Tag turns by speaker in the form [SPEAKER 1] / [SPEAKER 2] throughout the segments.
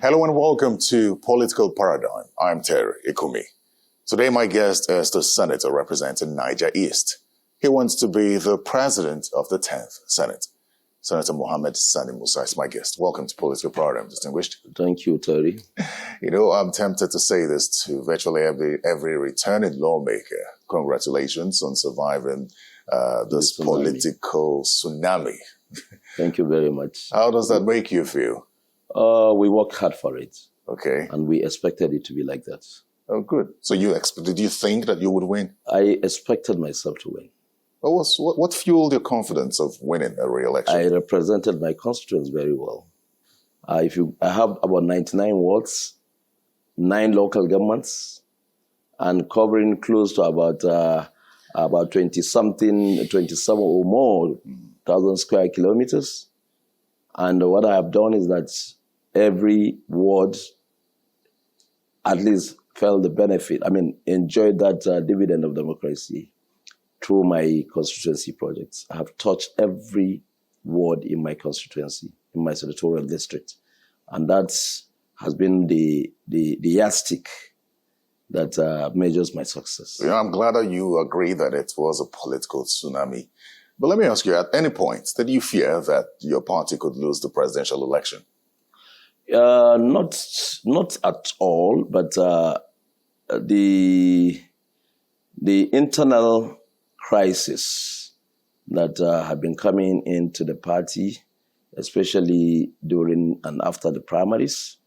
[SPEAKER 1] Hello and welcome to Political Paradigm. I'm Terry Ikumi. Today my guest is the senator representing Niger East. He wants to be the president of the 10th Senate. Senator Mohammed Sani Musa is my guest. Welcome to Political Paradigm, distinguished.
[SPEAKER 2] Thank you, Terry.
[SPEAKER 1] You know, I'm tempted to say this to virtually every returning lawmaker. Congratulations on surviving this political tsunami.
[SPEAKER 2] Thank you very much.
[SPEAKER 1] How does that make you feel?
[SPEAKER 2] We worked hard for it.
[SPEAKER 1] Okay.
[SPEAKER 2] And we expected it to be like that.
[SPEAKER 1] Oh, good. So did you think that you would win?
[SPEAKER 2] I expected myself to win.
[SPEAKER 1] What fueled your confidence of winning a re-election?
[SPEAKER 2] I represented my constituents very well. I have about 99 wards, 9 local governments, and covering close to about 27 or more thousand square kilometers. And what I have done is that every ward at least felt the benefit, enjoyed that dividend of democracy through my constituency projects. I have touched every ward in my constituency, in my senatorial district. And that has been the yardstick that measures my success.
[SPEAKER 1] Yeah, I'm glad that you agree that it was a political tsunami. But let me ask you, at any point, did you fear that your party could lose the presidential election?
[SPEAKER 2] Not at all, but the internal crisis that have been coming into the party, especially during and after the primaries,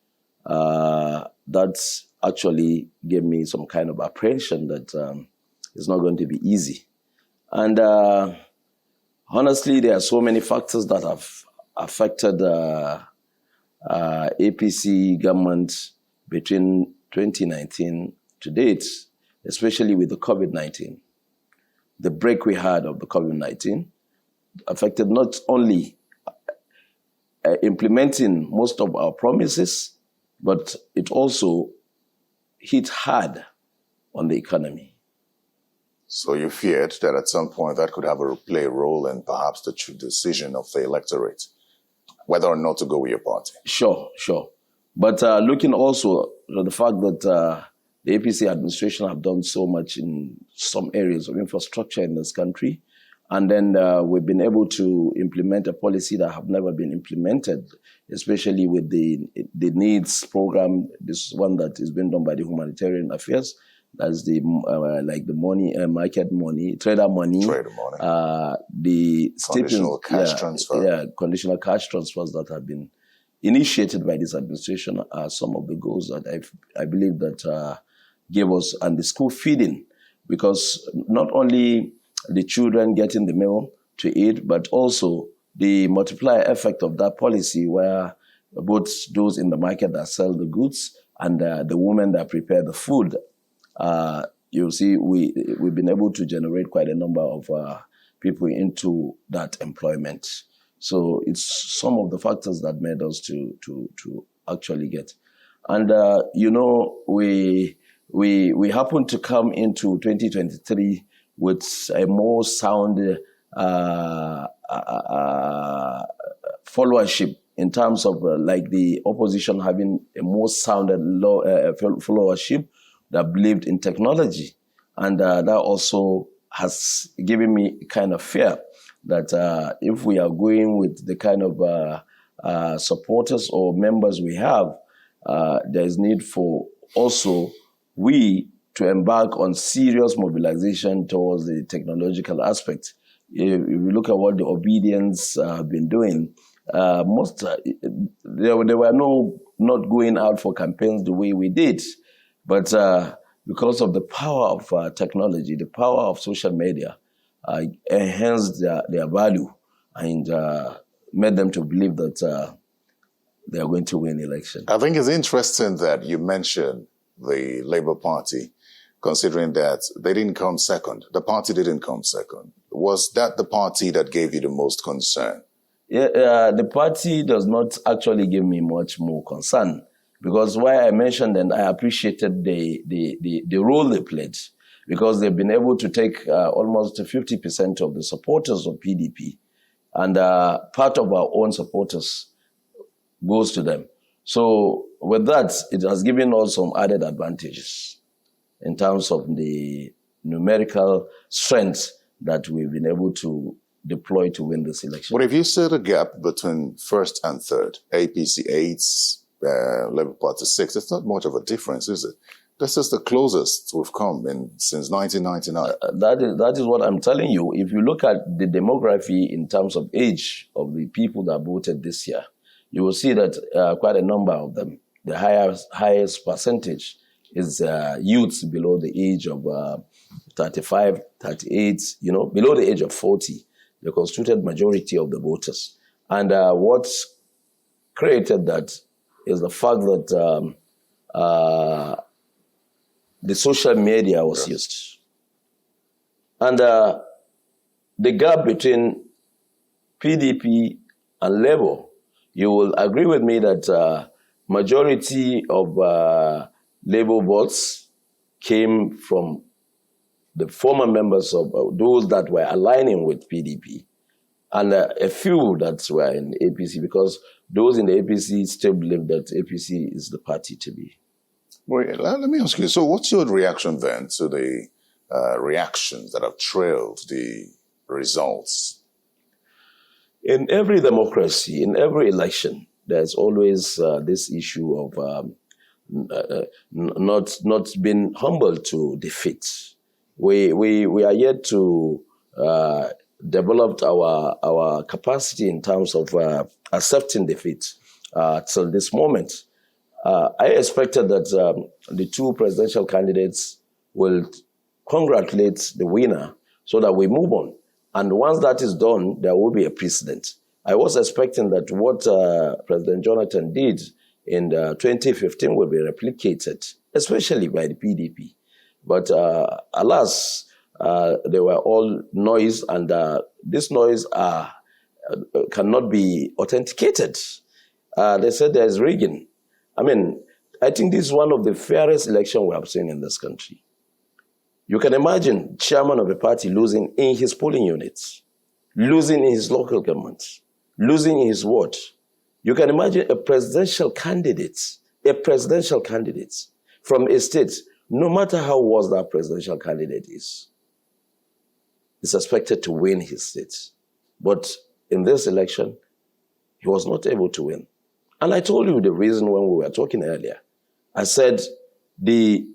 [SPEAKER 2] that actually gave me some kind of apprehension that it's not going to be easy. And honestly, there are so many factors that have affected APC government between 2019 to date, especially with the COVID-19. The break we had of the COVID-19 affected not only implementing most of our promises, but it also hit hard on the economy.
[SPEAKER 1] So you feared that at some point that could play a role in perhaps the decision of the electorate, whether or not to go with your party?
[SPEAKER 2] Sure. But looking also at the fact that the APC administration have done so much in some areas of infrastructure in this country, and then we've been able to implement a policy that have never been implemented, especially with the needs program. This is one that is being done by the Humanitarian Affairs. That's the money, market money, trader money. The
[SPEAKER 1] conditional cash transfer.
[SPEAKER 2] Yeah, conditional cash transfers that have been initiated by this administration are some of the goals that I believe that gave us, and the school feeding, because not only the children getting the meal to eat, but also the multiplier effect of that policy, where both those in the market that sell the goods and the women that prepare the food. You'll see we've been able to generate quite a number of people into that employment. So it's some of the factors that made us to actually get. And we happened to come into 2023 with a more sound followership in terms of the opposition having a more sounded followership that believed in technology. And that also has given me kind of fear that if we are going with the kind of supporters or members we have, there is need for also we to embark on serious mobilization towards the technological aspect. If you look at what the Obedience have been doing, there were not going out for campaigns the way we did. But because of the power of technology, the power of social media, enhanced their value and made them to believe that they are going to win the election.
[SPEAKER 1] I think it's interesting that you mentioned the Labour Party, considering that they didn't come second. The party didn't come second. Was that the party that gave you the most concern?
[SPEAKER 2] Yeah, the party does not actually give me much more concern. Because why I mentioned and I appreciated the role they played, because they've been able to take almost 50% of the supporters of PDP, and part of our own supporters goes to them. So with that, it has given us some added advantages in terms of the numerical strength that we've been able to deploy to win this election.
[SPEAKER 1] But if you see the gap between first and third, APC 8, Labour Party 6, it's not much of a difference, is it? This is the closest we've come in since 1999.
[SPEAKER 2] That is what I'm telling you. If you look at the demography in terms of age of the people that voted this year, you will see that quite a number of them, the highest percentage is youths below the age of 35, 38, below the age of 40. The constituted majority of the voters. And what created that is the fact that the social media was used. And the gap between PDP and Labour, you will agree with me that majority of Labour votes came from the former members of those that were aligning with PDP, and a few that were in APC, because those in the APC still believe that APC is the party to be.
[SPEAKER 1] Wait, let me ask you, so what's your reaction then to the reactions that have trailed the results?
[SPEAKER 2] In every democracy, in every election, there's always this issue of not being humble to defeat. We are yet to develop our capacity in terms of accepting defeat till this moment. I expected that the two presidential candidates will congratulate the winner so that we move on. And once that is done, there will be a precedent. I was expecting that what President Jonathan did in 2015 will be replicated, especially by the PDP. But alas, they were all noise, and this noise cannot be authenticated. They said there is rigging. I mean, I think this is one of the fairest elections we have seen in this country. You can imagine chairman of a party losing in his polling units, losing in his local government, losing in his ward. You can imagine a presidential candidate from a state, no matter how worse that presidential candidate is expected to win his state. But in this election, he was not able to win. And I told you the reason when we were talking earlier. I said the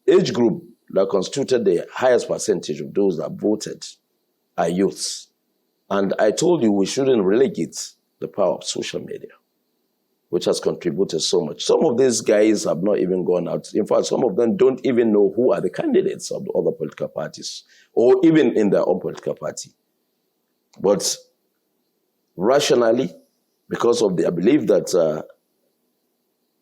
[SPEAKER 2] age group that constituted the highest percentage of those that voted are youths. And I told you we shouldn't relegate the power of social media, which has contributed so much. Some of these guys have not even gone out. In fact, some of them don't even know who are the candidates of the other political parties, or even in their own political party. But rationally, because of their belief that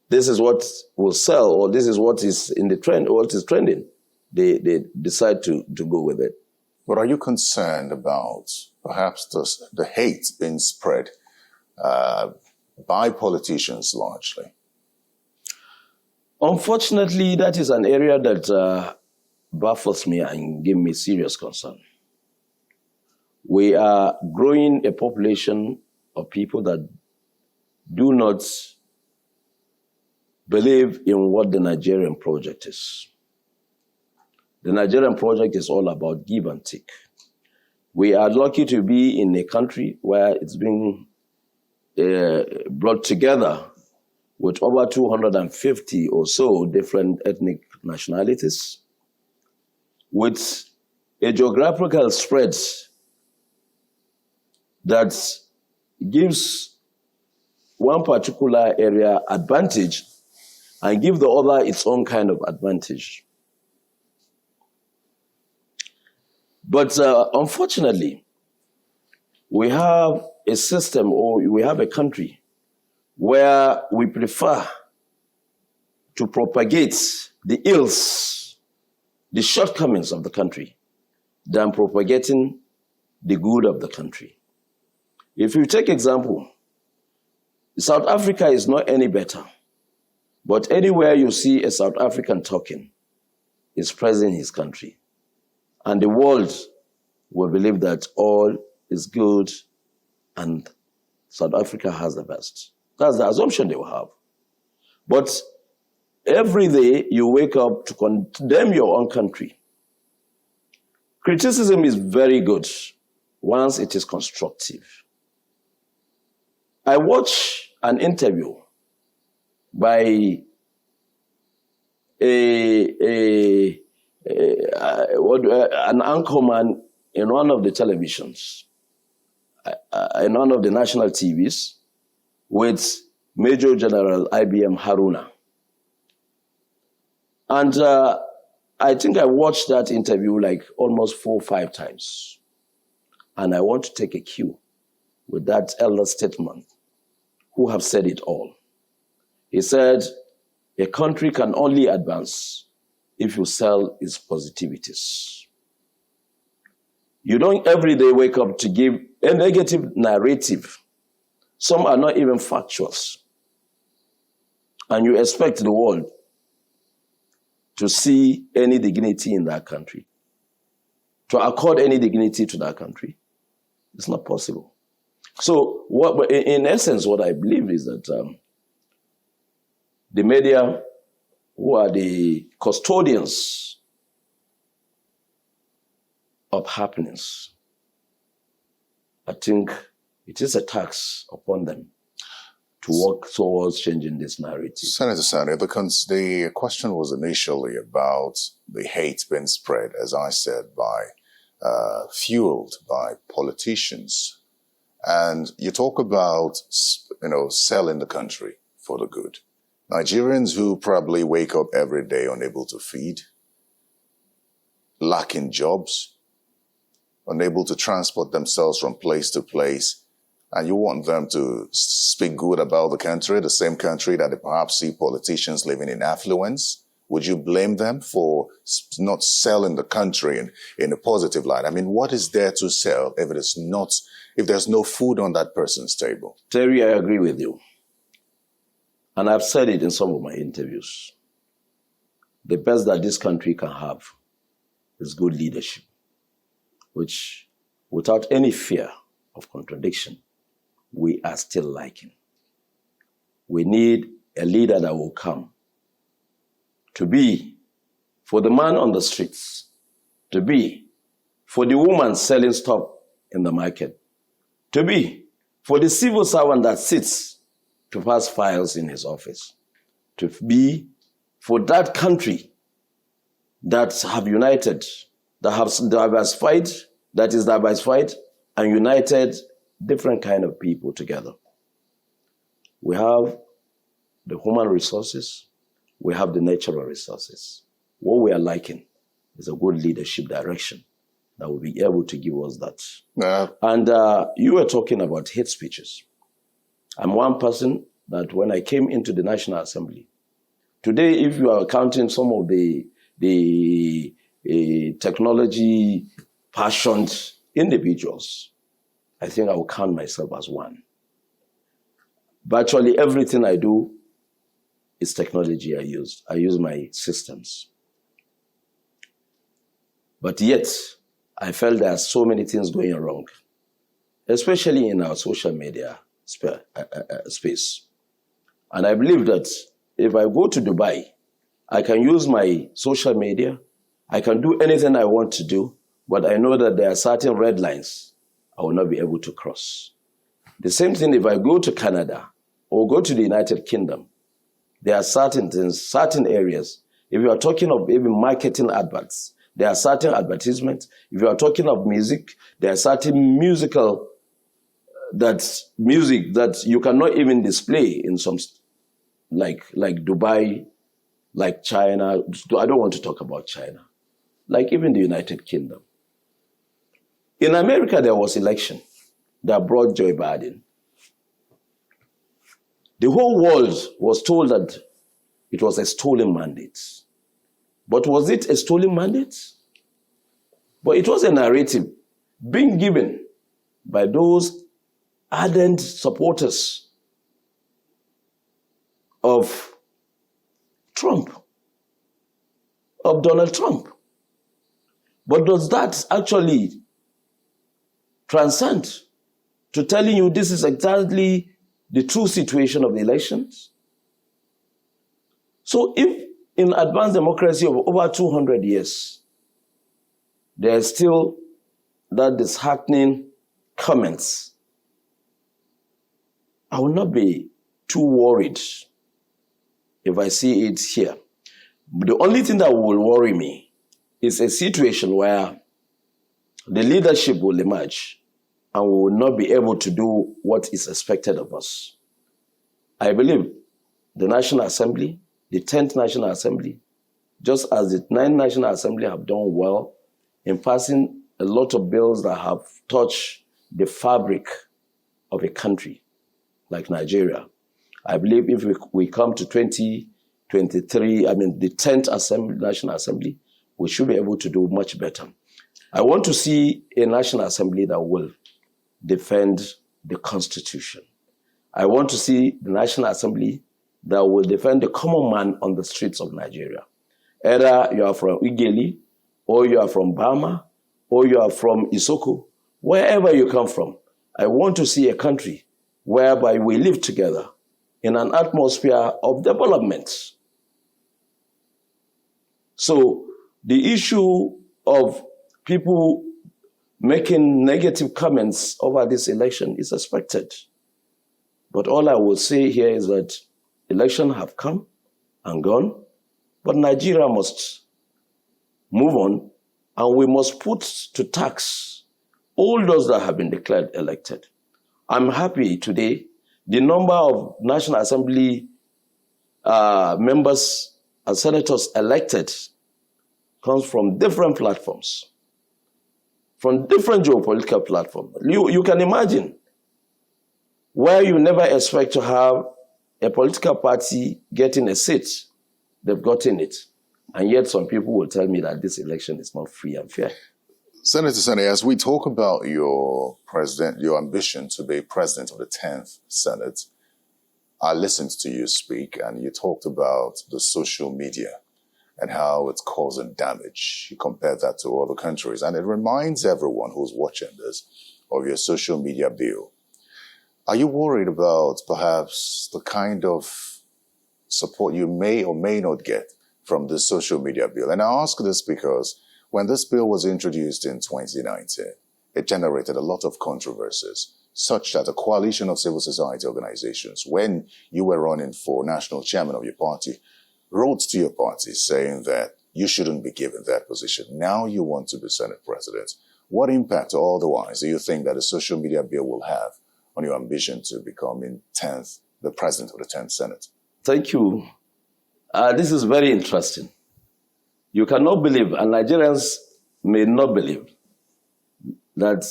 [SPEAKER 2] this is what will sell, or this is what is in the trend, or what is trending, they decide to go with it.
[SPEAKER 1] But are you concerned about perhaps the hate being spread by politicians largely?
[SPEAKER 2] Unfortunately, that is an area that baffles me and gives me serious concern. We are growing a population of people that do not believe in what the Nigerian project is. The Nigerian project is all about give and take. We are lucky to be in a country where it's being brought together with over 250 or so different ethnic nationalities, with a geographical spread that gives one particular area advantage and give the other its own kind of advantage. But unfortunately, we have a system, or we have a country where we prefer to propagate the ills, the shortcomings of the country, than propagating the good of the country. If you take example, South Africa is not any better, but anywhere you see a South African talking, is praising his country. And the world will believe that all is good and South Africa has the best. That's the assumption they will have. But every day you wake up to condemn your own country. Criticism is very good once it is constructive. I watched an interview by an anchorman in one of the televisions, in one of the national TVs, with Major General IBM Haruna. And I think I watched that interview like almost 4 or 5 times. And I want to take a cue with that elder statesman who have said it all. He said, a country can only advance if you sell its positivities. You don't every day wake up to give a negative narrative. Some are not even factuals. And you expect the world to see any dignity in that country, to accord any dignity to that country. It's not possible. So, in essence, what I believe is that the media, who are the custodians of happenings, I think it is a tax upon them to work towards changing this narrative.
[SPEAKER 1] Senator Sani, the question was initially about the hate being spread, as I said, fueled by politicians. And you talk about, selling the country for the good. Nigerians who probably wake up every day unable to feed, lacking jobs, unable to transport themselves from place to place, and you want them to speak good about the country, the same country that they perhaps see politicians living in affluence. Would you blame them for not selling the country in a positive light? I mean, what is there to sell if there's no food on that person's table?
[SPEAKER 2] Terry, I agree with you. And I've said it in some of my interviews. The best that this country can have is good leadership, which, without any fear of contradiction, we are still lacking. We need a leader that will come to be for the man on the streets, to be for the woman selling stuff in the market, to be for the civil servant that sits to pass files in his office, to be for that country that have united, that is diversified and united different kind of people together. We have the human resources, we have the natural resources. What we are lacking is a good leadership direction that will be able to give us that. And you were talking about hate speeches. I'm one person that when I came into the National Assembly, today, if you are counting some of the technology passionate individuals, I think I will count myself as one. Virtually everything I do is technology I use. I use my systems. But yet, I felt there are so many things going wrong, especially in our social media space. And I believe that if I go to Dubai, I can use my social media, I can do anything I want to do, but I know that there are certain red lines I will not be able to cross. The same thing if I go to Canada or go to the United Kingdom, there are certain things, certain areas. If you are talking of even marketing adverts, there are certain advertisements. If you are talking of music, there are certain music that you cannot even display in some, like Dubai, like China. I don't want to talk about China. Like even the United Kingdom. In America, there was election that brought Joe Biden. The whole world was told that it was a stolen mandate. But was it a stolen mandate? But it was a narrative being given by those ardent supporters of Trump, of Donald Trump. But does that actually transcend to telling you this is exactly the true situation of the elections? So if in advanced democracy of over 200 years, there is still that disheartening comments, I will not be too worried if I see it here. The only thing that will worry me is a situation where the leadership will emerge and we will not be able to do what is expected of us. I believe the National Assembly, the 10th National Assembly, just as the 9th National Assembly have done well in passing a lot of bills that have touched the fabric of a country like Nigeria. I believe if we come to 2023, the 10th National Assembly, we should be able to do much better. I want to see a National Assembly that will defend the Constitution. I want to see the National Assembly that will defend the common man on the streets of Nigeria. Either you are from Igeli, or you are from Bama, or you are from Isoko, wherever you come from. I want to see a country whereby we live together in an atmosphere of development. So the issue of people making negative comments over this election is expected. But all I will say here is that elections have come and gone, but Nigeria must move on, and we must put to tax all those that have been declared elected. I'm happy today, the number of National Assembly members and senators elected comes from different platforms, from different geopolitical platforms. You can imagine where you never expect to have a political party getting a seat, they've gotten it. And yet some people will tell me that this election is not free and fair.
[SPEAKER 1] Senator Sani, as we talk about your ambition to be president of the 10th Senate, I listened to you speak and you talked about the social media and how it's causing damage. You compared that to other countries. And it reminds everyone who's watching this of your social media bill. Are you worried about perhaps the kind of support you may or may not get from the social media bill? And I ask this because when this bill was introduced in 2019, it generated a lot of controversies, such that a coalition of civil society organizations, when you were running for national chairman of your party, wrote to your party saying that you shouldn't be given that position. Now you want to be Senate president. What impact or otherwise do you think that the social media bill will have on your ambition to become the president of the 10th Senate?
[SPEAKER 2] Thank you. This is very interesting. You cannot believe, and Nigerians may not believe, that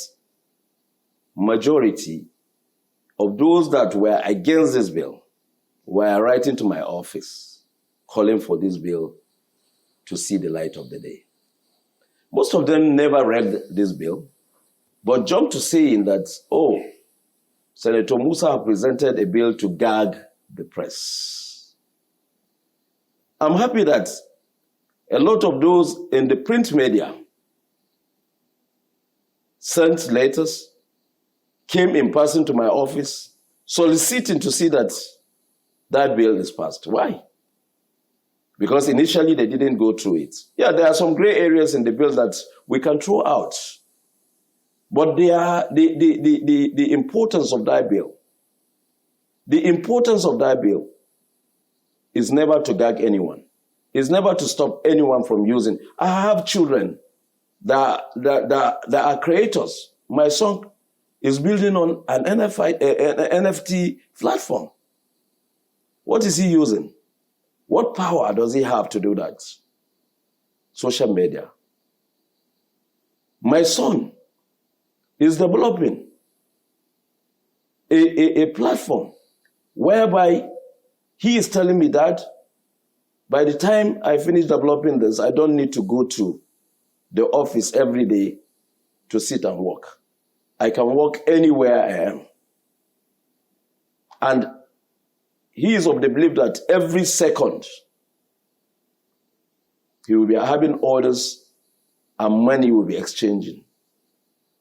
[SPEAKER 2] majority of those that were against this bill were writing to my office, calling for this bill to see the light of the day. Most of them never read this bill, but jumped to saying that, oh, Senator Musa presented a bill to gag the press. I'm happy that a lot of those in the print media sent letters, came in person to my office, soliciting to see that that bill is passed. Why? Because initially they didn't go through it. Yeah, there are some gray areas in the bill that we can throw out. But they are the importance of that bill. The importance of that bill is never to gag anyone. It's never to stop anyone from using. I have children that are creators. My son is building on an NFT platform. What is he using? What power does he have to do that? Social media. My son is developing a platform whereby he is telling me that by the time I finish developing this, I don't need to go to the office every day to sit and work. I can work anywhere I am. And he is of the belief that every second he will be having orders and money will be exchanging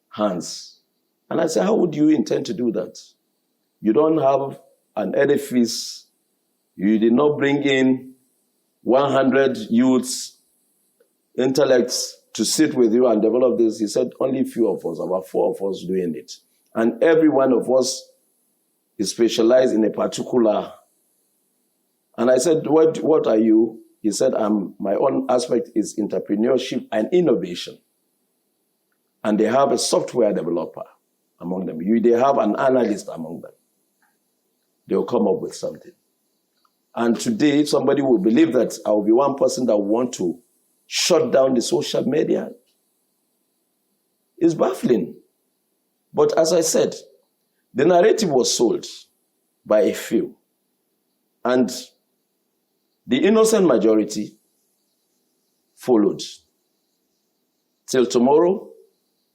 [SPEAKER 2] hands. And I said, how would you intend to do that? You don't have an edifice. You did not bring in 100 youths, intellects to sit with you and develop this. He said only few of us, about 4 of us doing it. And every one of us is specialized in a particular. And I said, what are you? He said, my own aspect is entrepreneurship and innovation. And they have a software developer among them. They have an analyst among them. They will come up with something. And today, if somebody will believe that I will be one person that will want to shut down the social media, it's baffling. But as I said, the narrative was sold by a few. And the innocent majority followed. Till tomorrow,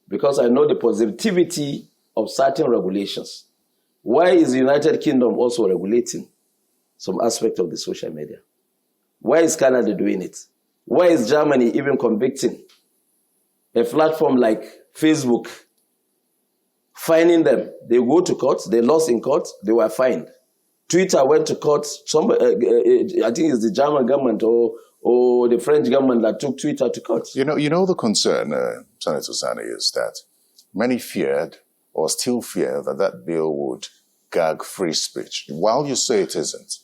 [SPEAKER 2] because I know the positivity of certain regulations. Why is the United Kingdom also regulating some aspect of the social media? Why is Canada doing it? Why is Germany even convicting a platform like Facebook, fining them? They go to court, they lost in court, they were fined. Twitter went to court, I think it's the German government or the French government that took Twitter to court.
[SPEAKER 1] You know the concern, Senator Sani, is that many feared or still fear that bill would gag free speech. While you say it isn't,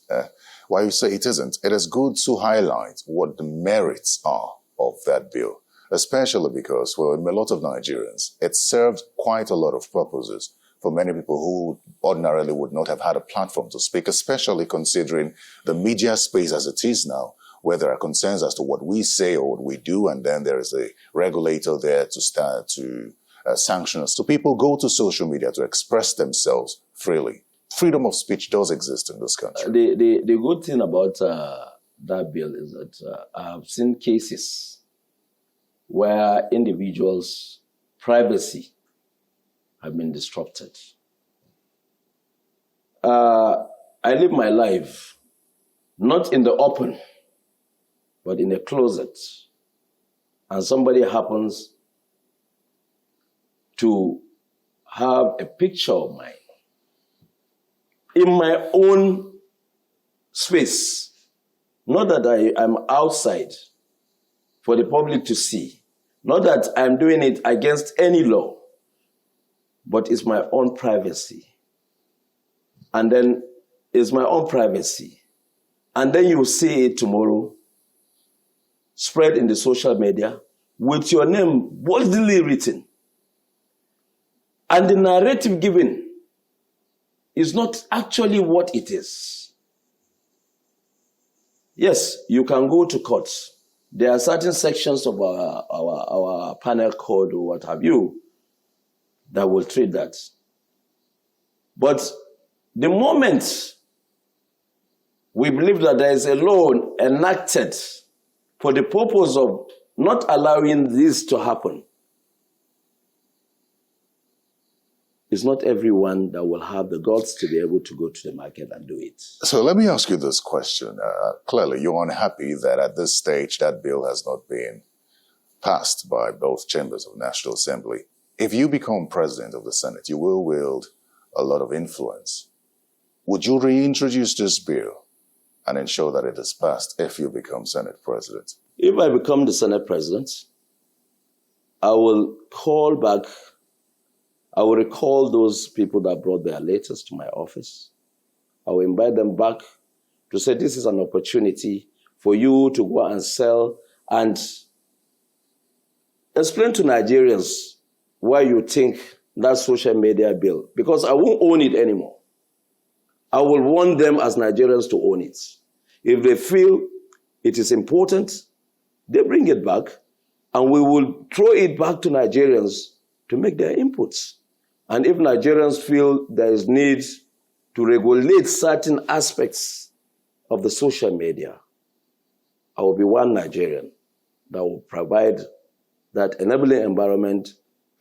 [SPEAKER 1] it is good to highlight what the merits are of that bill, especially because, well, in a lot of Nigerians, it served quite a lot of purposes for many people who ordinarily would not have had a platform to speak, especially considering the media space as it is now, where there are concerns as to what we say or what we do, and then there is a regulator there to start to sanction us. So people go to social media to express themselves freely. Freedom of speech does exist in this country.
[SPEAKER 2] The good thing about that bill is that I've seen cases where individuals' privacy have been disrupted. I live my life not in the open, but in a closet. And somebody happens to have a picture of mine in my own space. Not that I'm outside for the public to see. Not that I'm doing it against any law, but it's my own privacy. And then it's my own privacy. And then you see it tomorrow, spread in the social media, with your name boldly written. And the narrative given is not actually what it is. Yes, you can go to court. There are certain sections of our panel code or what have you that will treat that. But the moment we believe that there is a law enacted for the purpose of not allowing this to happen, it's not everyone that will have the guts to be able to go to the market and do it.
[SPEAKER 1] So let me ask you this question. Clearly, you're unhappy that at this stage that bill has not been passed by both chambers of National Assembly. If you become president of the Senate, you will wield a lot of influence. Would you reintroduce this bill and ensure that it is passed if you become Senate president?
[SPEAKER 2] If I become the Senate president, I will recall those people that brought their letters to my office. I will invite them back to say, this is an opportunity for you to go and sell and explain to Nigerians why you think that social media bill, because I won't own it anymore. I will want them as Nigerians to own it. If they feel it is important, they bring it back, and we will throw it back to Nigerians to make their inputs. And if Nigerians feel there is need to regulate certain aspects of the social media, I will be one Nigerian that will provide that enabling environment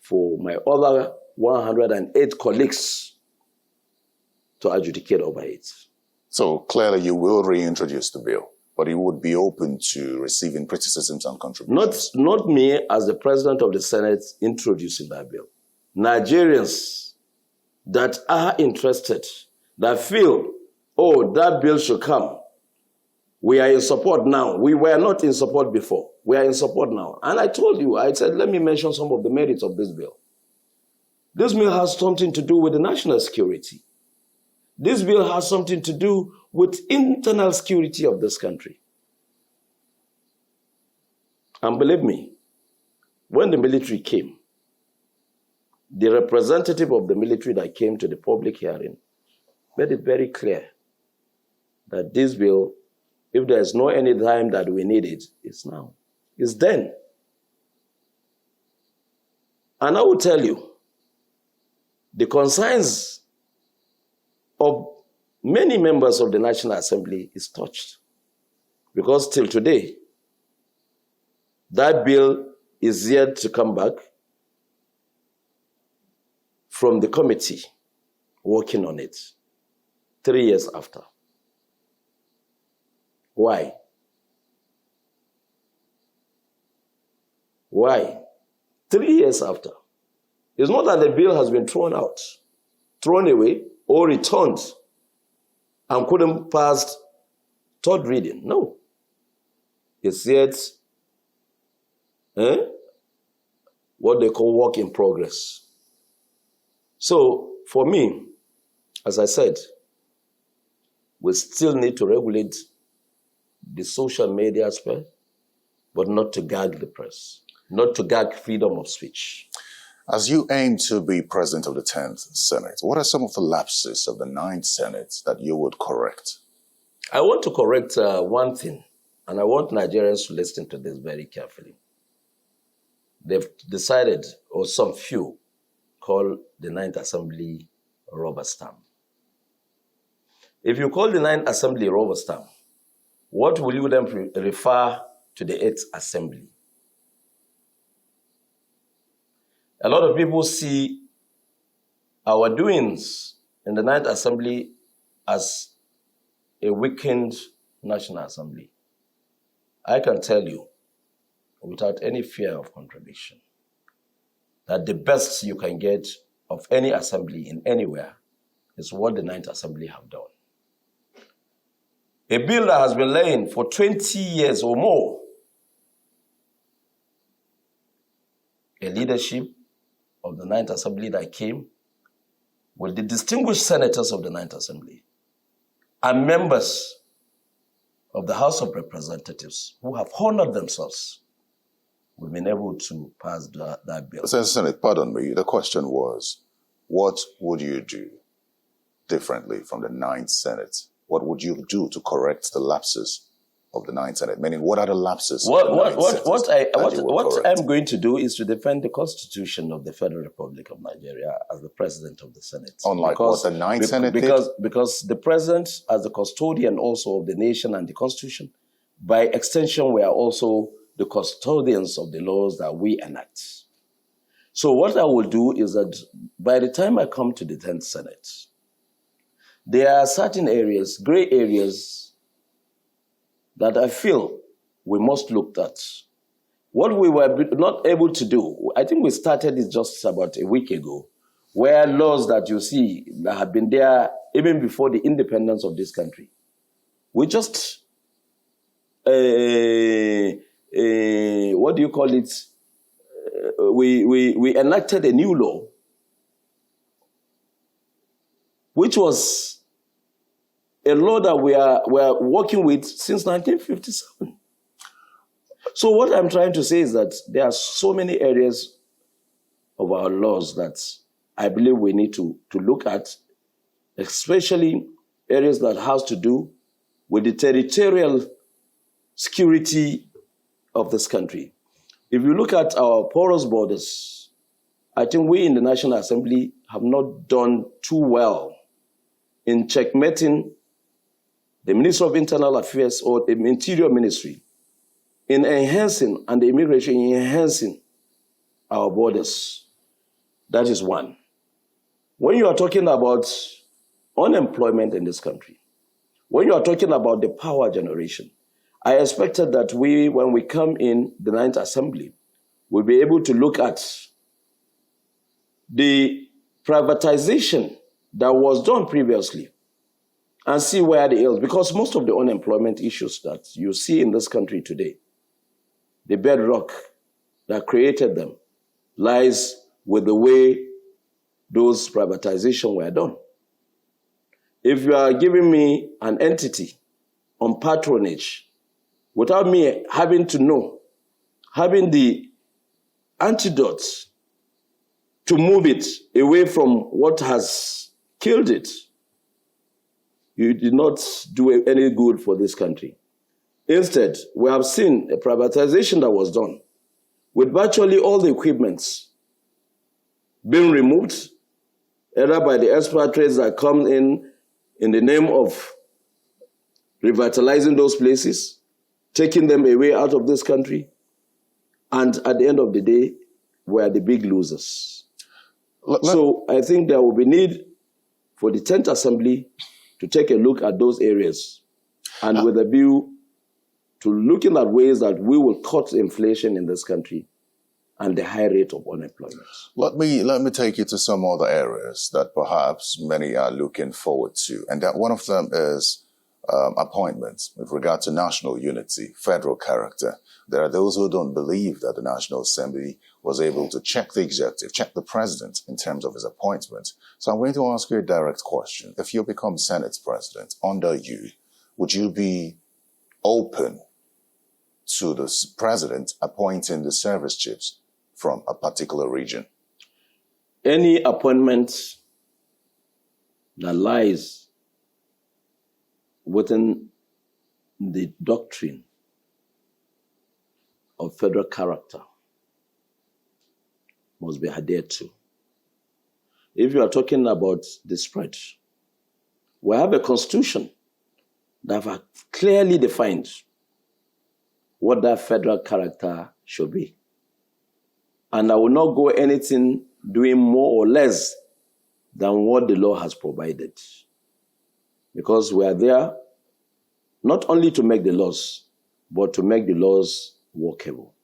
[SPEAKER 2] for my other 108 colleagues to adjudicate over it.
[SPEAKER 1] So clearly you will reintroduce the bill, but you would be open to receiving criticisms and contributions.
[SPEAKER 2] Not me as the president of the Senate introducing that bill. Nigerians that are interested, that feel, oh, that bill should come, We are in support now. We were not in support before. We are in support now. And I told you, I said, let me mention some of the merits of this bill. This bill has something to do with the national security. This bill has something to do with internal security of this country. And believe me, when the military came, the representative of the military that came to the public hearing made it very clear that this bill, if there is no any time that we need it, it's now. It's then. And I will tell you, the concerns of many members of the National Assembly is touched. Because till today, that bill is yet to come back from the committee working on it 3 years after. Why? Why? 3 years after. It's not that the bill has been thrown out, thrown away, or returned and couldn't pass third reading. No. It's yet what they call work in progress. So, for me, as I said, we still need to regulate the social media aspect, but not to gag the press, not to gag freedom of speech.
[SPEAKER 1] As you aim to be president of the 10th Senate, what are some of the lapses of the 9th Senate that you would correct?
[SPEAKER 2] I want to correct one thing, and I want Nigerians to listen to this very carefully. They've decided, or some few, call the 9th Assembly rubber stamp. If you call the 9th Assembly rubber stamp, what will you then refer to the 8th Assembly? A lot of people see our doings in the 9th Assembly as a weakened National Assembly. I can tell you, without any fear of contradiction, that the best you can get of any assembly in anywhere is what the 9th Assembly have done. A bill that has been laying for 20 years or more, a leadership of the 9th Assembly that came with the distinguished senators of the 9th Assembly and members of the House of Representatives who have honored themselves, we've been able to pass that bill.
[SPEAKER 1] Senate, pardon me, the question was, what would you do differently from the 9th Senate? What would you do to correct the lapses of the 9th Senate? Meaning, what are the lapses?
[SPEAKER 2] What I'm going to do is to defend the Constitution of the Federal Republic of Nigeria as the President of the Senate.
[SPEAKER 1] Unlike what the 9th Senate did?
[SPEAKER 2] Because the President, as the custodian also of the nation and the Constitution, by extension, we are also the custodians of the laws that we enact. So what I will do is that by the time I come to the 10th Senate, there are certain areas, gray areas, that I feel we must look at. What we were not able to do, I think we started it just about a week ago, where laws that you see that have been there even before the independence of this country, we just, what do you call it? We enacted a new law, which was a law that we are working with since 1957. So what I'm trying to say is that there are so many areas of our laws that I believe we need to look at, especially areas that has to do with the territorial security of this country. If you look at our porous borders, I think we in the National Assembly have not done too well in checkmating the Minister of Internal Affairs or the Interior Ministry in enhancing, and the immigration in enhancing our borders. That is one. When you are talking about unemployment in this country, when you are talking about the power generation, I expected that when we come in the 9th Assembly, we'll be able to look at the privatization that was done previously and see where the ills, because most of the unemployment issues that you see in this country today, the bedrock that created them lies with the way those privatizations were done. If you are giving me an entity on patronage without me having to know, having the antidotes to move it away from what has killed it, you did not do any good for this country. Instead, we have seen a privatization that was done with virtually all the equipments being removed, either by the expatriates that come in the name of revitalizing those places, taking them away out of this country, and at the end of the day, we are the big losers. So I think there will be need for the 10th Assembly to take a look at those areas, and with a view to looking at ways that we will cut inflation in this country and the high rate of unemployment.
[SPEAKER 1] Let me take you to some other areas that perhaps many are looking forward to, and that one of them is appointments with regard to national unity, federal character. There are those who don't believe that the National Assembly was able to check the executive, check the president in terms of his appointment. So I'm going to ask you a direct question. If you become Senate president under you, would you be open to the president appointing the service chiefs from a particular region?
[SPEAKER 2] Any appointment that lies within the doctrine of federal character must be adhered to. If you are talking about the spread, we have a constitution that have clearly defined what that federal character should be. And I will not go anything doing more or less than what the law has provided. Because we are there not only to make the laws, but to make the laws workable.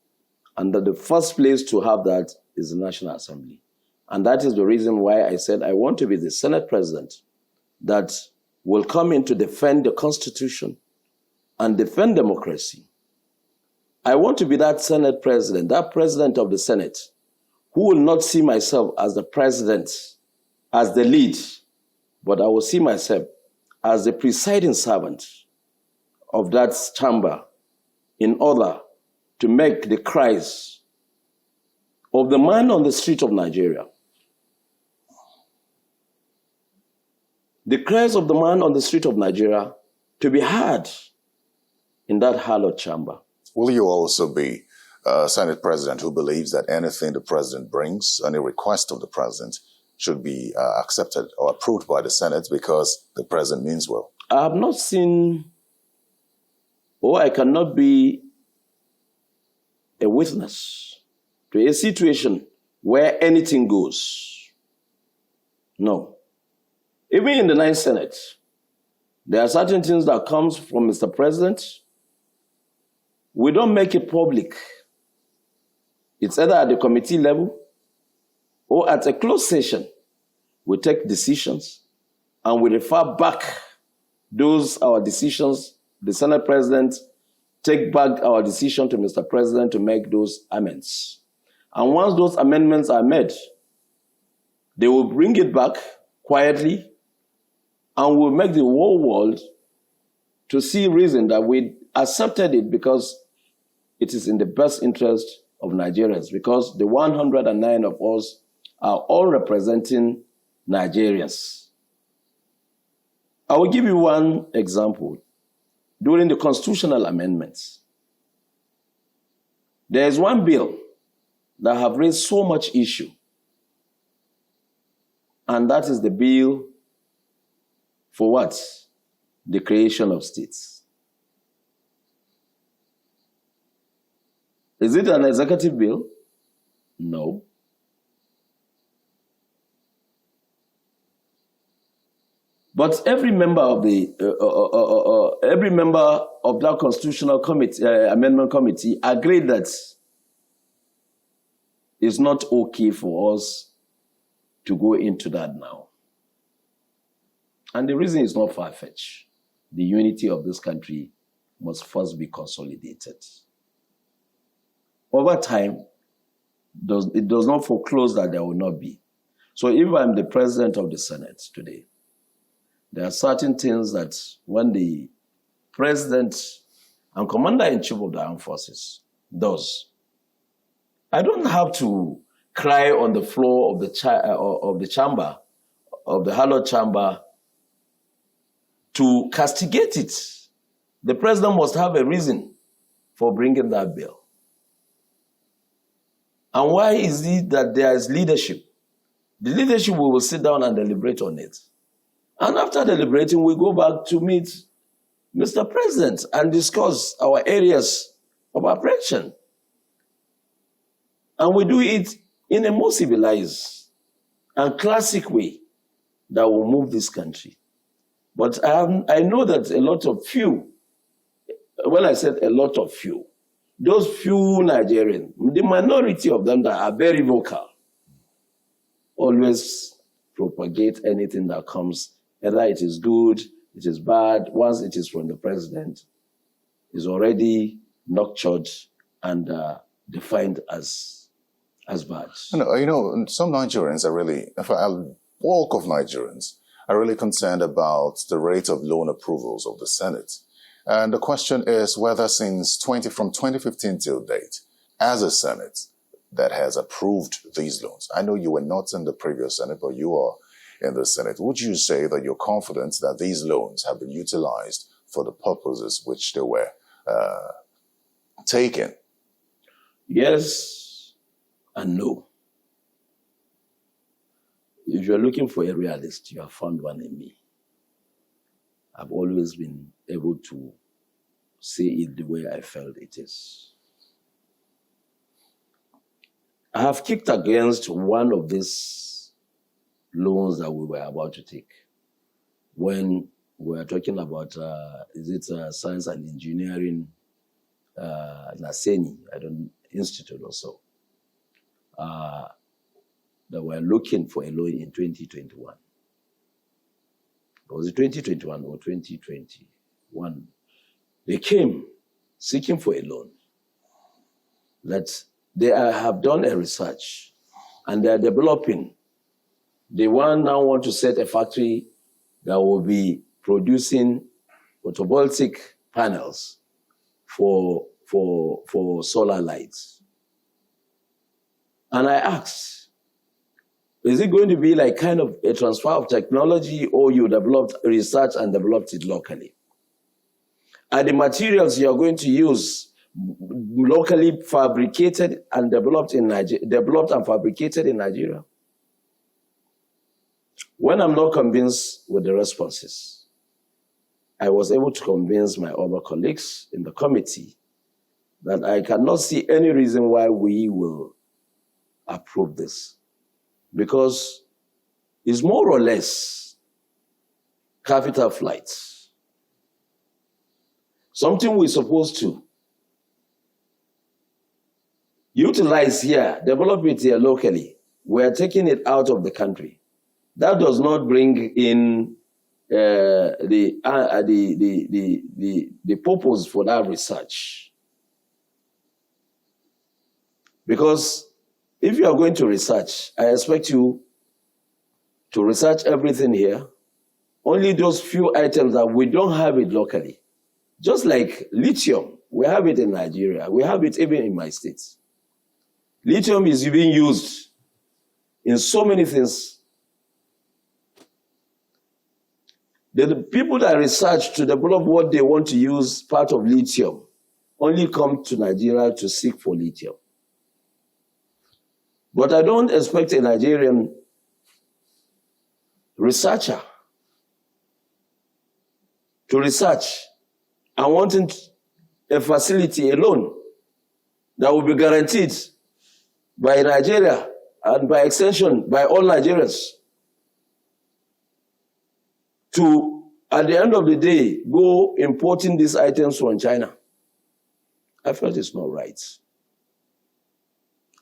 [SPEAKER 2] And that the first place to have that is the National Assembly. And that is the reason why I said I want to be the Senate president that will come in to defend the Constitution and defend democracy. I want to be that Senate president, that president of the Senate, who will not see myself as the president, as the lead, but I will see myself as the presiding servant of that chamber in order to make the cries of the man on the street of Nigeria, the cries of the man on the street of Nigeria to be heard in that hallowed chamber.
[SPEAKER 1] Will you also be a Senate president who believes that anything the president brings, any request of the president, should be accepted or approved by the Senate because the president means well?
[SPEAKER 2] I have not seen, or I cannot be a witness to a situation where anything goes. No. Even in the Ninth Senate, there are certain things that comes from Mr. President. We don't make it public. It's either at the committee level or at a closed session. We take decisions and we refer back our decisions. The Senate President take back our decision to Mr. President to make those amendments. And once those amendments are made, they will bring it back quietly and will make the whole world to see reason that we accepted it because it is in the best interest of Nigerians, because the 109 of us are all representing Nigerians. I will give you one example. During the constitutional amendments, there is one bill that have raised so much issue, and that is the bill for what? The creation of states. Is it an executive bill? No. But every member of that constitutional committee, amendment committee, agreed that it's not okay for us to go into that now. And the reason is not far-fetched. The unity of this country must first be consolidated. Over time, it does not foreclose that there will not be. So if I'm the president of the Senate today, there are certain things that when the president and commander-in-chief of the armed forces does, I don't have to cry on the floor of the chamber, of the hallowed chamber, to castigate it. The president must have a reason for bringing that bill. And why is it that there is leadership? The leadership, we will sit down and deliberate on it. And after deliberating, we go back to meet Mr. President and discuss our areas of operation. And we do it in a more civilized and classic way that will move this country. But I know that a lot of few, when I said a lot of few, those few Nigerians, the minority of them that are very vocal, always propagate anything that comes, either it is good, it is bad. Once it is from the president, is already nurtured and defined as bad.
[SPEAKER 1] Some Nigerians are really, in fact, a bulk of Nigerians are really concerned about the rate of loan approvals of the Senate. And the question is whether from 2015 till date, as a Senate that has approved these loans, I know you were not in the previous Senate, but you are in the Senate, would you say that you're confident that these loans have been utilized for the purposes which they were taken?
[SPEAKER 2] Yes and no. If you're looking for a realist, you have found one in me. I've always been able to say it the way I felt it is. I have kicked against one of these loans that we were about to take when we were talking about, Science and Engineering, Sani, Institute or so, that were looking for a loan in 2021. Was it 2021 or 2021? They came seeking for a loan. That they have done a research and they are developing. They now want to set a factory that will be producing photovoltaic panels for solar lights. And I asked, is it going to be like kind of a transfer of technology, or you developed research and developed it locally? Are the materials you are going to use locally fabricated and developed and fabricated in Nigeria? When I'm not convinced with the responses, I was able to convince my other colleagues in the committee that I cannot see any reason why we will approve this, because it's more or less capital flights. Something we're supposed to utilize here, develop it here locally. We're taking it out of the country. That does not bring in the purpose for that research. Because if you are going to research, I expect you to research everything here. Only those few items that we don't have it locally. Just like lithium, we have it in Nigeria. We have it even in my states. Lithium is being used in so many things. The people that research to develop what they want to use, part of lithium, only come to Nigeria to seek for lithium. But I don't expect a Nigerian researcher to research and wanting a facility alone that will be guaranteed by Nigeria and by extension by all Nigerians to, at the end of the day, go importing these items from China. I felt it's not right.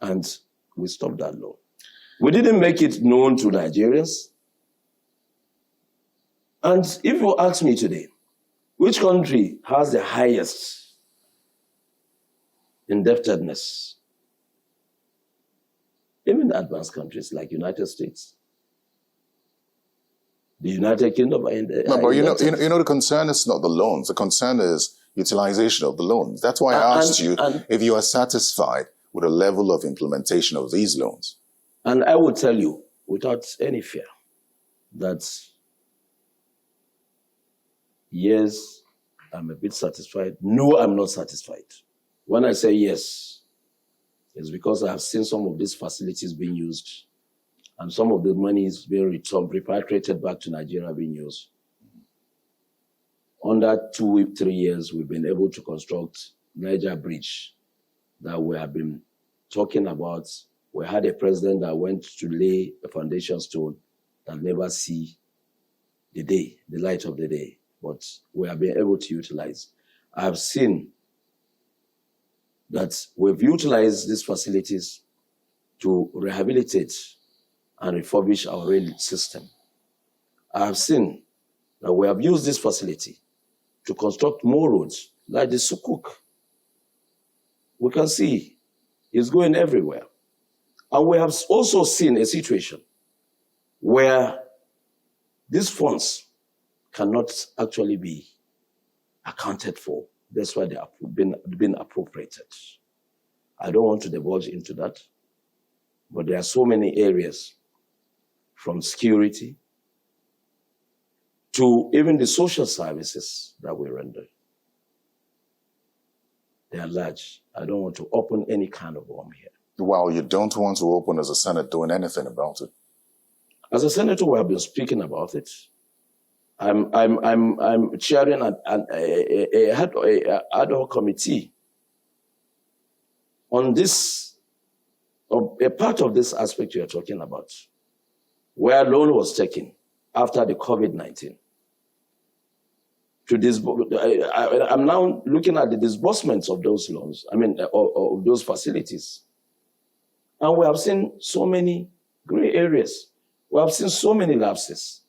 [SPEAKER 2] And we stopped that law. We didn't make it known to Nigerians. And if you ask me today, which country has the highest indebtedness? Even advanced countries like United States, the United Kingdom.
[SPEAKER 1] No, but you know, the concern is not the loans. The concern is utilization of the loans. That's why I asked you if you are satisfied with the level of implementation of these loans.
[SPEAKER 2] And I will tell you, without any fear, that yes, I'm a bit satisfied. No, I'm not satisfied. When I say yes, it's because I have seen some of these facilities being used and some of the money is being returned, repatriated back to Nigeria being used. Under 2-3 years, we've been able to construct Niger Bridge that we have been talking about. We had a president that went to lay a foundation stone that never see the light of the day, but we have been able to utilize. I have seen that we've utilized these facilities to rehabilitate and refurbish our rail system. I have seen that we have used this facility to construct more roads, like the Sukuk. We can see it's going everywhere. And we have also seen a situation where these funds cannot actually be accounted for. That's why they have been appropriated. I don't want to divulge into that, but there are so many areas, from security to even the social services that we render. They are large. I don't want to open any kind of worm here.
[SPEAKER 1] Well, you don't want to open as a Senate doing anything about it.
[SPEAKER 2] As a senator, we have been speaking about it. I'm chairing a ad hoc committee on this, a part of this aspect you are talking about, where loan was taken after the COVID-19. I'm now looking at the disbursements of those loans, of those facilities. And we have seen so many gray areas. We have seen so many lapses.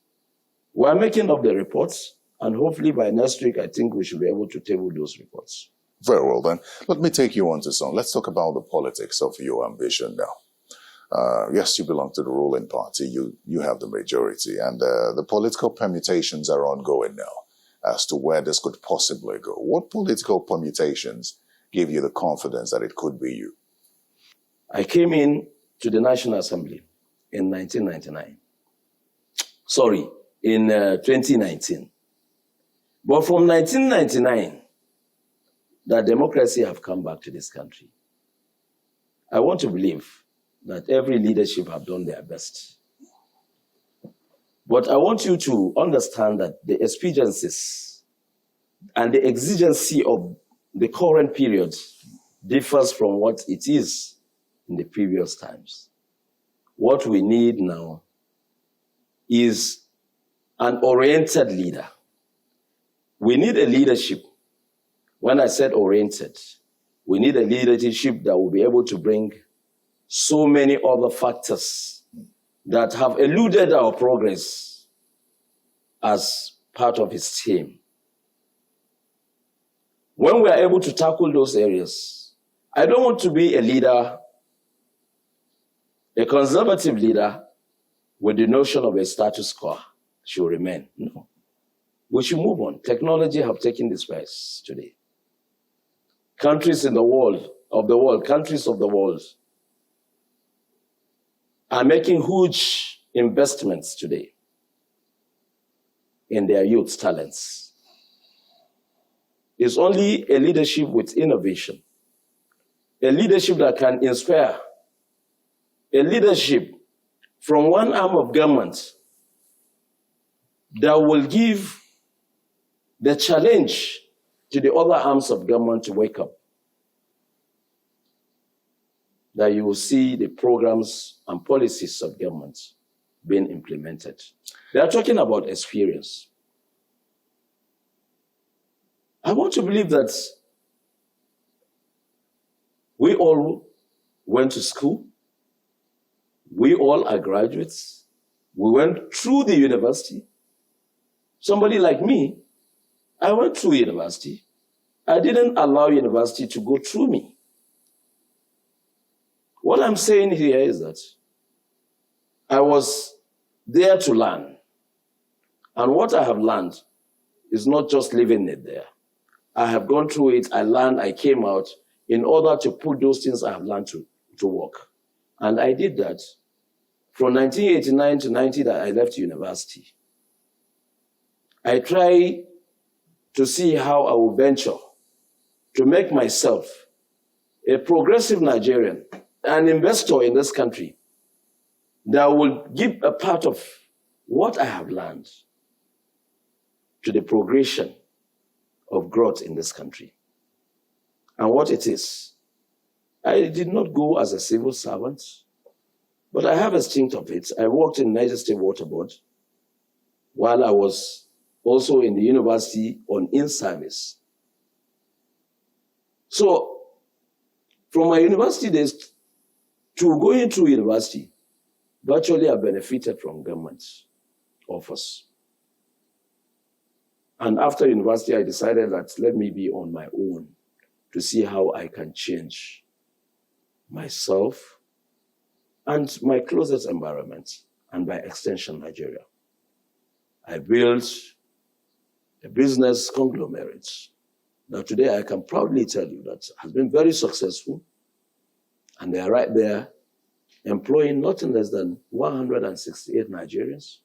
[SPEAKER 2] We are making up the reports, and hopefully by next week, I think we should be able to table those reports.
[SPEAKER 1] Very well, then. Let me take you on to some. Let's talk about the politics of your ambition now. Yes, you belong to the ruling party. You have the majority, and the political permutations are ongoing now as to where this could possibly go. What political permutations give you the confidence that it could be you?
[SPEAKER 2] I came in to the National Assembly in 1999. Sorry, in 2019. But from 1999, that democracy have come back to this country. I want to believe that every leadership have done their best. But I want you to understand that the experiences and the exigency of the current period differs from what it is in the previous times. What we need now is an oriented leader. We need a leadership. When I said oriented, we need a leadership that will be able to bring so many other factors that have eluded our progress as part of his team. When we are able to tackle those areas, I don't want to be a leader, a conservative leader with the notion of a status quo should remain. No. We should move on. Technology have taken this place today. Countries of the world are making huge investments today in their youth talents. It's only a leadership with innovation, a leadership that can inspire, a leadership from one arm of government that will give the challenge to the other arms of government to wake up. That you will see the programs and policies of government being implemented. They are talking about experience. I want to believe that we all went to school. We all are graduates. We went through the university. Somebody like me, I went through university. I didn't allow university to go through me. What I'm saying here is that I was there to learn. And what I have learned is not just leaving it there. I have gone through it, I learned, I came out in order to put those things I have learned to work. And I did that from 1989 to 90 that I left university. I try to see how I will venture to make myself a progressive Nigerian, an investor in this country that will give a part of what I have learned to the progression of growth in this country. And what it is, I did not go as a civil servant, but I have a stint of it. I worked in Niger State Water Board while I was also in the university on in-service. So from my university days to going through university, virtually I benefited from government offers. And after university, I decided that let me be on my own to see how I can change myself and my closest environment, and by extension, Nigeria. I built a business conglomerate that today I can proudly tell you that has been very successful, and they are right there employing nothing less than 168 Nigerians.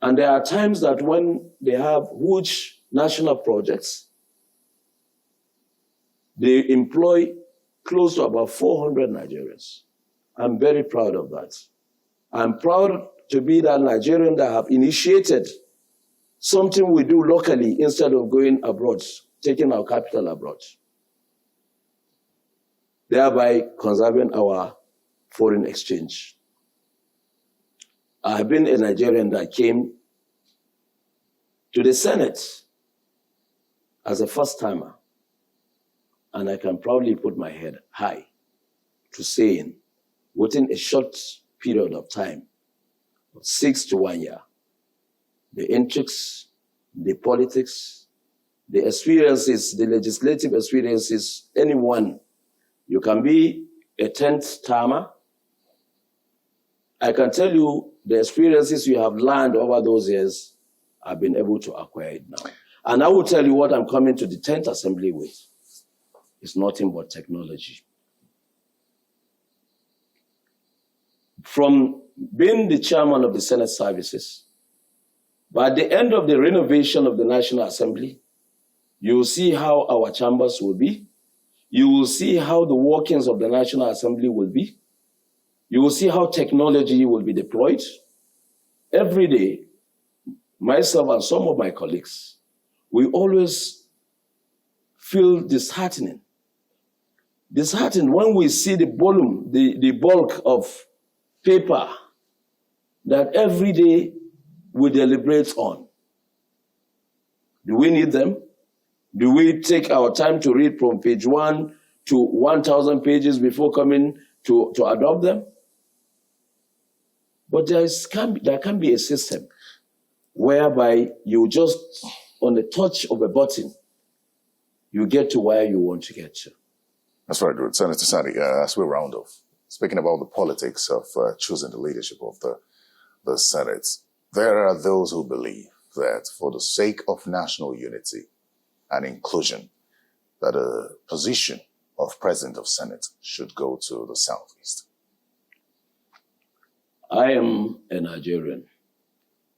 [SPEAKER 2] And there are times that when they have huge national projects, they employ close to about 400 Nigerians. I'm very proud of that. I'm proud to be that Nigerian that have initiated something we do locally instead of going abroad, taking our capital abroad, thereby conserving our foreign exchange. I have been a Nigerian that came to the Senate as a first-timer, and I can proudly put my head high to saying, within a short period of time, 6 to 1 year, the intrigues, the politics, the experiences, the legislative experiences, anyone, you can be a 10th timer. I can tell you the experiences you have learned over those years, I've been able to acquire it now. And I will tell you what I'm coming to the 10th Assembly with. It's nothing but technology. From being the chairman of the Senate Services, by the end of the renovation of the National Assembly, you will see how our chambers will be. You will see how the workings of the National Assembly will be. You will see how technology will be deployed. Every day, myself and some of my colleagues, we always feel disheartened when we see the volume, the bulk of paper that every day we deliberate on. Do we need them? Do we take our time to read from page 1 to 1,000 pages before coming to adopt them? But there can be a system whereby you just, on the touch of a button, you get to where you want to get to.
[SPEAKER 1] That's very good. Senator Sani, as we round off, speaking about the politics of choosing the leadership of the Senate, there are those who believe that for the sake of national unity and inclusion, that a position of President of Senate should go to the Southeast.
[SPEAKER 2] I am a Nigerian.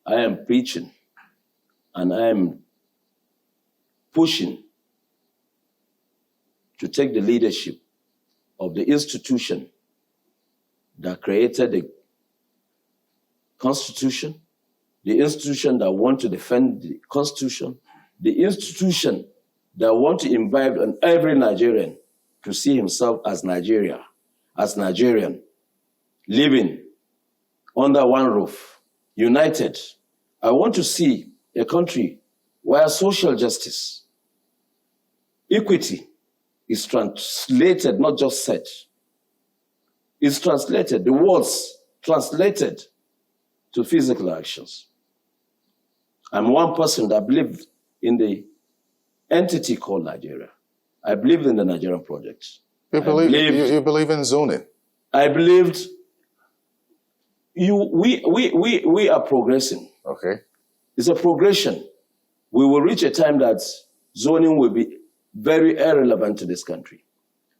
[SPEAKER 2] I am preaching and I am pushing to take the leadership of the institution that created the Constitution, the institution that want to defend the Constitution, the institution that want to imbibe on every Nigerian to see himself as Nigerian, living under one roof, united. I want to see a country where social justice, equity is translated, not just said. It's translated, the words translated to physical actions. I'm one person that believed in the entity called Nigeria. I believed in the Nigerian project.
[SPEAKER 1] You believe in zoning?
[SPEAKER 2] I believed we are progressing.
[SPEAKER 1] Okay.
[SPEAKER 2] It's a progression. We will reach a time that zoning will be very irrelevant to this country.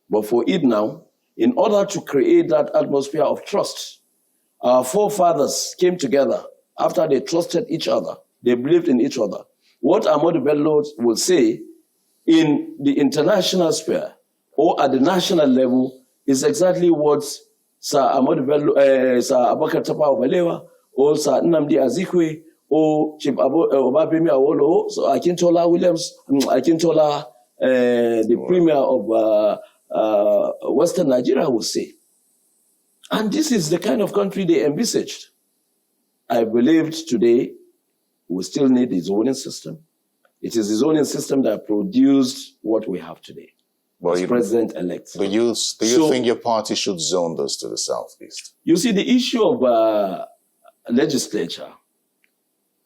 [SPEAKER 2] But for it now, in order to create that atmosphere of trust, our forefathers came together after they trusted each other. They believed in each other. What Ahmadu Bello will say in the international sphere or at the national level is exactly what Sir Ahmadu Bello, Sir Abubakar Tafawa Balewa, or Sir Nnamdi Azikiwe, or Chief Obafemi Awolowo, so Akintola Williams, Akintola, the premier of Western Nigeria, will say. And this is the kind of country they envisaged. I believed today we still need the zoning system. It is the zoning system that produced what we have today. As president-elect.
[SPEAKER 1] Do you think your party should zone this to the southeast?
[SPEAKER 2] You see, the issue of legislature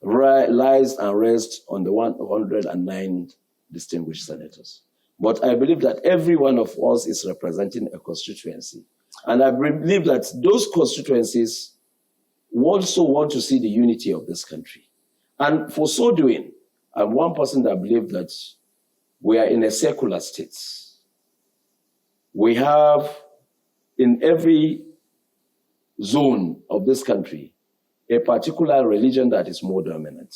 [SPEAKER 2] lies and rests on the 109 distinguished senators. But I believe that every one of us is representing a constituency. And I believe that those constituencies also want to see the unity of this country. And for so doing, I'm one person that believes that we are in a secular state. We have in every zone of this country a particular religion that is more dominant.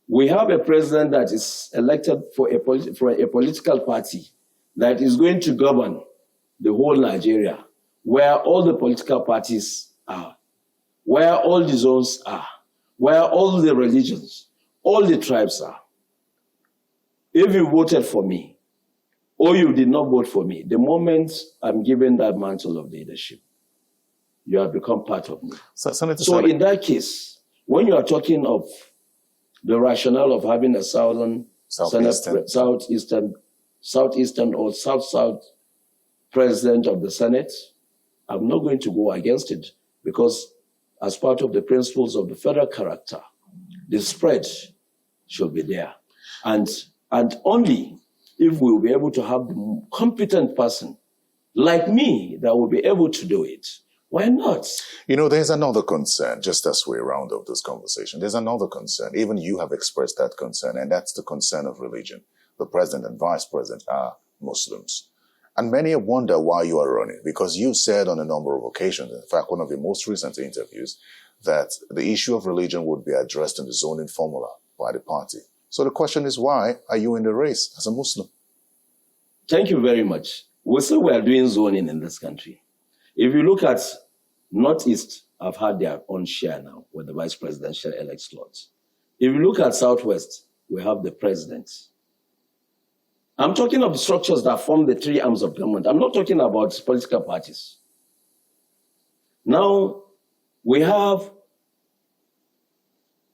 [SPEAKER 2] We have a president that is elected for a political party that is going to govern the whole Nigeria, where all the political parties are, where all the zones are, where all the religions, all the tribes are. If you voted for me, or you did not vote for me, the moment I'm given that mantle of leadership, you have become part of me. So in that case, when you are talking of the rationale of having a southeastern or south-south president of the Senate, I'm not going to go against it, because as part of the principles of the federal character, the spread should be there. And only if we will be able to have the competent person like me that will be able to do it. Why not?
[SPEAKER 1] You know, there's another concern, just as we round up this conversation. There's another concern. Even you have expressed that concern, and that's the concern of religion. The president and vice president are Muslims. And many wonder why you are running, because you said on a number of occasions, in fact, one of your most recent interviews, that the issue of religion would be addressed in the zoning formula by the party. So the question is, why are you in the race as a Muslim?
[SPEAKER 2] Thank you very much. We say we are doing zoning in this country. If you look at Northeast, have had their own share now with the vice presidential elect slots. If you look at Southwest, we have the president. I'm talking of the structures that form the three arms of government. I'm not talking about political parties. Now, we have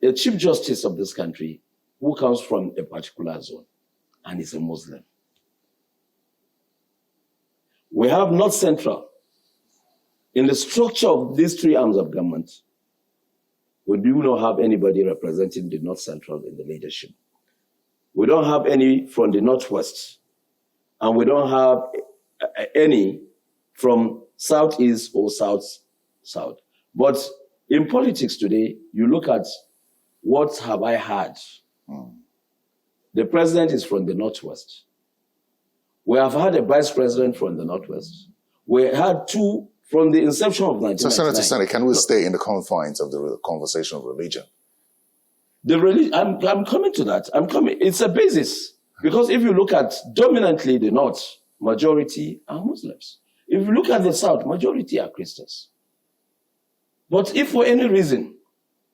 [SPEAKER 2] a Chief Justice of this country who comes from a particular zone and is a Muslim. We have North Central. In the structure of these three arms of government, we do not have anybody representing the North Central in the leadership. We don't have any from the Northwest, and we don't have any from Southeast or South-South. But in politics today, you look at what have I had. The president is from the Northwest. We have had a vice president from the Northwest. We had two from the inception of 1999. So,
[SPEAKER 1] Senator Sani, can we stay in the confines of the conversation of religion?
[SPEAKER 2] I'm coming to that. It's a basis. Because if you look at dominantly the North, majority are Muslims. If you look at the South, majority are Christians. But if for any reason,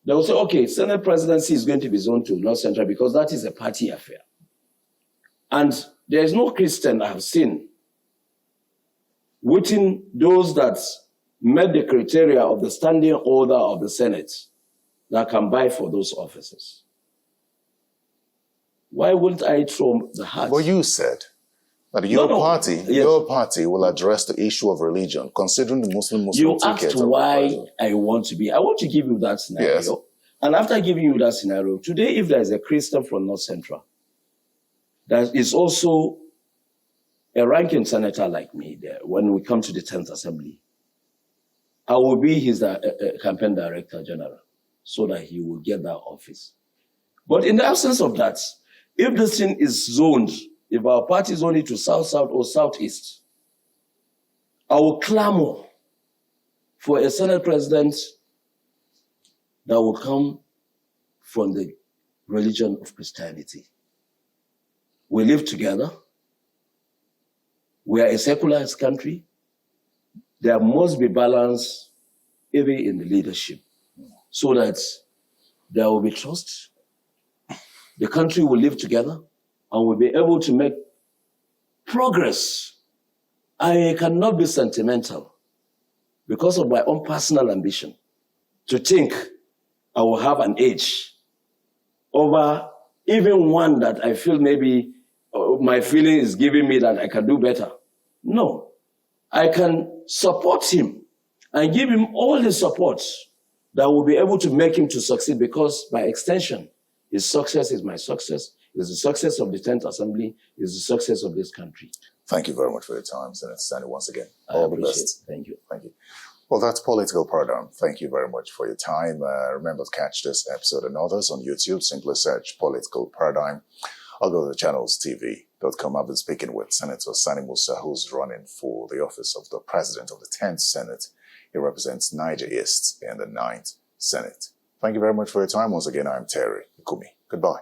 [SPEAKER 2] they will say, okay, Senate presidency is going to be zoned to North Central because that is a party affair. And there is no Christian I have seen within those that met the criteria of the standing order of the Senate that can vie for those offices. Why wouldn't I throw the hat?
[SPEAKER 1] Well, you said that your party will address the issue of religion, considering the Muslim
[SPEAKER 2] you
[SPEAKER 1] ticket.
[SPEAKER 2] asked why I want to be. I want to give you that scenario.
[SPEAKER 1] Yes.
[SPEAKER 2] And after giving you that scenario, today, if there is a Christian from North Central, there is also a ranking senator like me there. When we come to the 10th Assembly, I will be his campaign director general so that he will get that office. But in the absence of that, if this thing is zoned, if our party is only to South, South, or Southeast, I will clamor for a Senate president that will come from the religion of Christianity. We live together. We are a secularized country. There must be balance even in the leadership so that there will be trust. The country will live together and will be able to make progress. I cannot be sentimental because of my own personal ambition to think I will have an edge over even one that I feel maybe my feeling is giving me that I can do better. No, I can support him and give him all the support that will be able to make him to succeed, because by extension, his success is my success, is the success of the 10th Assembly, is the success of this country.
[SPEAKER 1] Thank you very much for your time, Senator Sani, once again.
[SPEAKER 2] All the best. Thank you.
[SPEAKER 1] Thank you. Well, that's Political Paradigm. Thank you very much for your time. Remember to catch this episode and others on YouTube. Simply search Political Paradigm. I'll go to channelstv.com. I've been speaking with Senator Sani Musa, who's running for the office of the President of the 10th Senate. He represents Niger East in the 9th Senate. Thank you very much for your time. Once again, I'm Terry Ikumi. Goodbye.